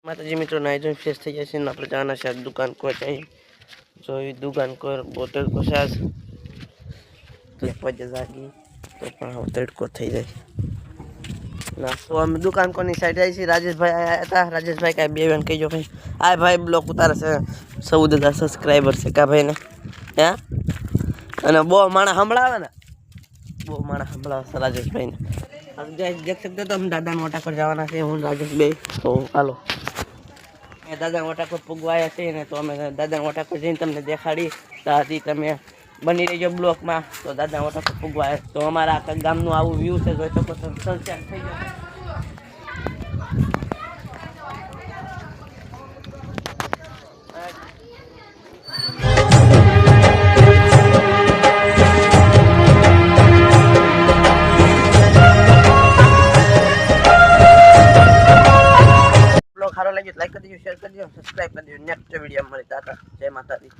માતાજી મિત્રો નાઈ ધોઈને ફ્રેશ થઈ જાય છે ને આપણે જવાના છે દુકાન કોઈ જાય જો એ દુકાન કોઈ બોટલ કોસાસ તો પજે જાગી તો પણ તડકો થઈ જાય ના તો અમે દુકાન કોની સાઈડ આવી છે રાજેશભાઈ આયા હતા રાજેશભાઈ કાંઈ બે બેન કહીજો ભાઈ આ ભાઈ બ્લોગ ઉતારે છે 14,000 સબસ્ક્રાઈબર છે કા ભાઈ ને હે અને બહુ માણા સંભળાવે ને બહુ માણા સંભળાવે છે રાજેશભાઈને अब देख सकते तो हम दादा मोटा कर जवाना से हूँ राजेश भाई तो हालो दादा मोटा को पुगवाया છે ને તો અમે દાદા મોટા પર જઈને તમને દેખાડી તાથી તમે બની રહેજો બ્લોકમાં તો દાદા મોટા પર પુગવાયા તો અમારા આખા ગામનું આવું વ્યૂ છે જોઈ શકો છો સનસેટ થઈ જશે સારો લાગ્યો લાઈક કરી દેજો શેર કરી દેજો સબસ્ક્રાઇબ કરી દેજો નેક્સ્ટ વિડીયો મળી તાતા જય માતાજી।